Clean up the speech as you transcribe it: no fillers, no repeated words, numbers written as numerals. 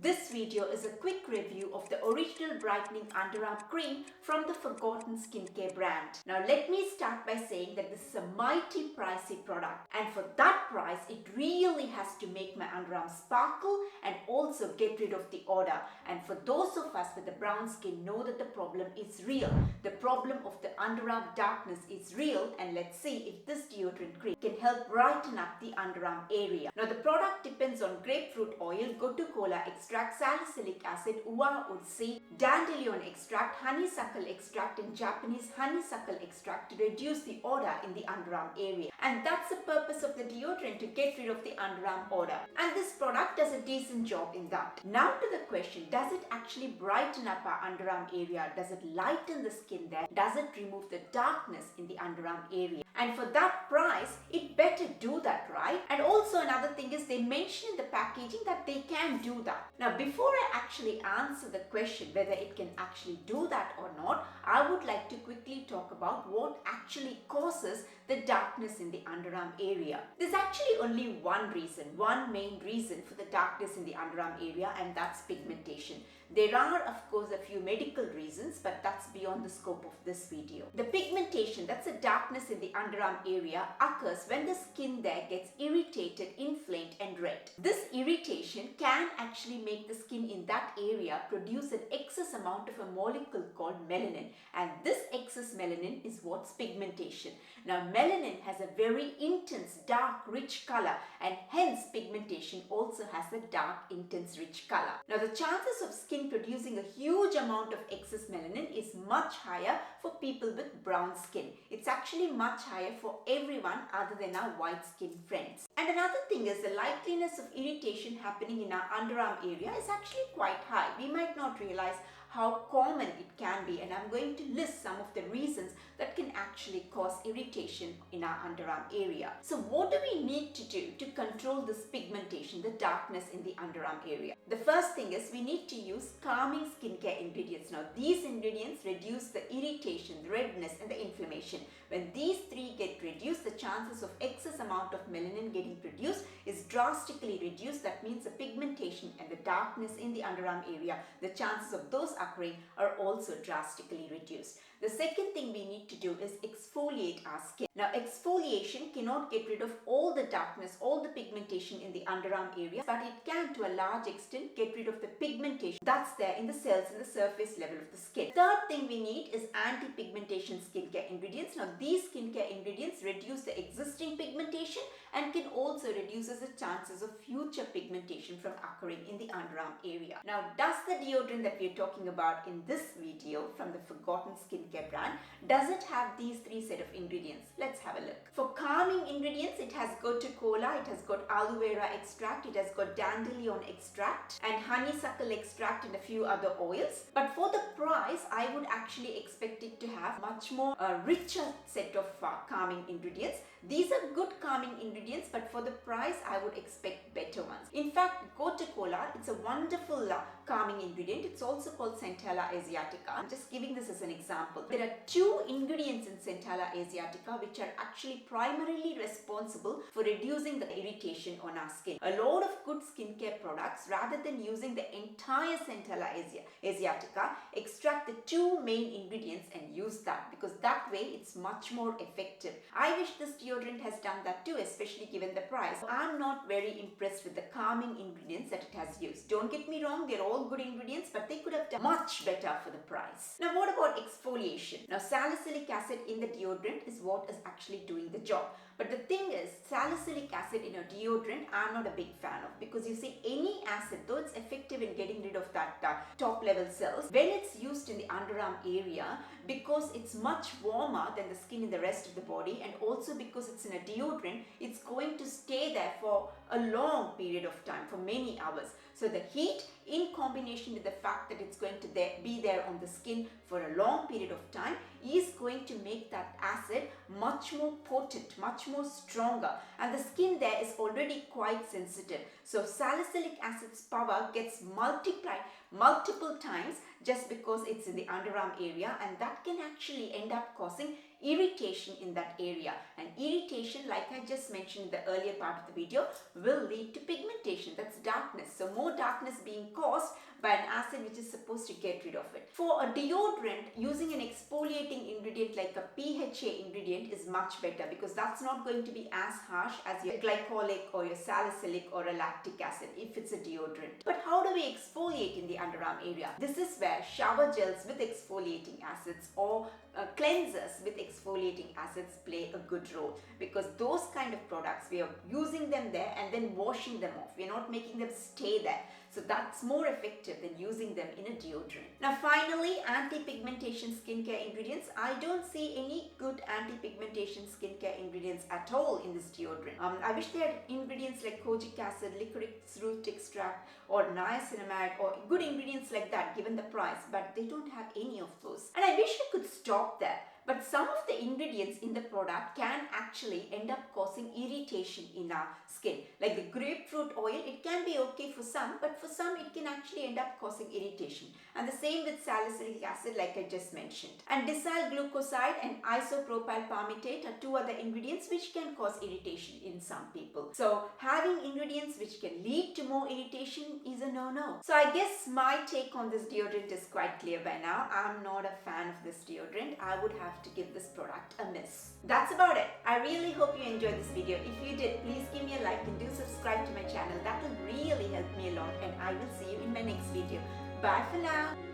This video is a quick review of the original brightening underarm cream from the Forgotten Skincare brand. Now let me start by saying that this is a mighty pricey product, and for that price it really has to make my underarm sparkle and also get rid of the odor. And for those of us with the brown skin know that the problem is real. The problem of the underarm darkness is real, and let's see if this deodorant cream can help brighten up the underarm area. Now the product depends on grapefruit oil, gotu-kola extract, salicylic acid, uva wood seed, dandelion extract, honeysuckle extract and Japanese honeysuckle extract to reduce the odor in the underarm area. And that's the purpose of the deodorant, to get rid of the underarm odor. And this product does a decent job in that. Now to the question, does it actually brighten up our underarm area? Does it lighten the skin there? Does it remove the darkness in the underarm area? And for that price, it better do that, right? And also another thing is they mention in the packaging that they can do that. Now, before I actually answer the question whether it can actually do that or not, I would like to quickly talk about what actually causes the darkness in the underarm area. There's actually only one main reason for the darkness in the underarm area, and that's pigmentation. There are, of course, a few medical reasons, but that's beyond the scope of this video. The pigmentation, that's a darkness in the underarm area, occurs when the skin there gets irritated, inflamed and red. This irritation can actually make the skin in that area produce an excess amount of a molecule called melanin, and this excess melanin is what's pigmentation. Now melanin has a very intense, dark, rich color, and hence pigmentation also has a dark, intense, rich color. Now the chances of skin producing a huge amount of excess melanin is much higher for people with brown skin. It's actually much higher for everyone other than our white skin friends. And another thing is the likeliness of irritation happening in our underarm area is actually quite high. We might not realize how common it can be, and I'm going to list some of the reasons that can actually cause irritation in our underarm area. So what do we need to do to control this pigmentation, the darkness in the underarm area? The first thing is we need to use calming skincare ingredients. Now these ingredients reduce the irritation, the redness and the inflammation. When these three get reduced, the chances of excess amount of melanin getting produced is drastically reduced. That means the pigmentation and the darkness in the underarm area, the chances of those occurring are also drastically reduced. The second thing we need to do is exfoliate our skin. Now exfoliation cannot get rid of all the darkness, all the pigmentation in the underarm area, but it can to a large extent get rid of the pigmentation that's there in the cells in the surface level of the skin. Third thing we need is anti-pigmentation skincare ingredients. Now these skincare ingredients reduce the existing pigmentation and can also reduce the chances of future pigmentation from occurring in the underarm area. Now does the deodorant that we are talking about in this video from the Forgotten Skincare brand, does it have these three set of ingredients? Let's have a look. For calming ingredients, it has gotu-kola, it has got aloe vera extract, it has got dandelion extract and honeysuckle extract and a few other oils. But for the price, I would actually expect it to have much more richer set of calming ingredients. These are good calming ingredients, but for the price, I would expect better ones. In fact, gotu-kola, it's a wonderful calming ingredient. It's also called Centella asiatica. I'm just giving this as an example. There are two ingredients in Centella asiatica which are actually primarily responsible for reducing the irritation on our skin. A lot of good skincare products, rather than using the entire Centella asiatica, extract the two main ingredients and use that, because that way it's much more effective. I wish this deodorant has done that too, especially given the price. I'm not very impressed with the calming ingredients that it has used. Don't get me wrong, they're all good ingredients, but they could have done much better for the price. Now what about exfoliation? Now salicylic acid in the deodorant is what is actually doing the job. But the thing is, salicylic acid in a deodorant I'm not a big fan of, because you see, any acid, though it's effective in getting rid of that top level cells, when it's used in the underarm area, because it's much warmer than the skin in the rest of the body, and also because it's in a deodorant, it's going to stay there for a long period of time, for many hours. So the heat in combination with the fact that it's going to be there on the skin for a long period of time is going to make that acid much more potent, much more stronger, and the skin there is already quite sensitive. So salicylic acid's power gets multiplied multiple times just because it's in the underarm area, and that can actually end up causing irritation in that area. And irritation, like I just mentioned in the earlier part of the video, will lead to pigmentation. That's darkness. So more darkness being caused by an acid which is supposed to get rid of it. For a deodorant, using an exfoliating ingredient like a PHA ingredient is much better, because that's not going to be as harsh as your glycolic or your salicylic or a lactic acid if it's a deodorant. But how do we exfoliate in the underarm area? This is where shower gels with exfoliating acids or cleansers with exfoliating acids play a good role, because those kind of products, we are using them there and then washing them off. We're not making them stay there. So that's more effective than using them in a deodorant. Now finally, anti-pigmentation skincare ingredients. I don't see any good anti-pigmentation skincare ingredients at all in this deodorant. I wish they had ingredients like kojic acid, licorice root extract or niacinamide or good ingredients like that given the price, but they don't have any of those. And I wish we could stop there. But some of the ingredients in the product can actually end up causing irritation in our skin. Like the grapefruit oil, it can be okay for some, but for some it can actually end up causing irritation. And the same with salicylic acid, like I just mentioned. And disyl glucoside and isopropyl palmitate are two other ingredients which can cause irritation in some people. So having ingredients which can lead to more irritation is a no-no. So I guess my take on this deodorant is quite clear by now. I'm not a fan of this deodorant. I would have to give this product a miss. That's about it. I really hope you enjoyed this video. If you did, please give me a like and do subscribe to my channel. That will really help me a lot, and I will see you in my next video. Bye for now.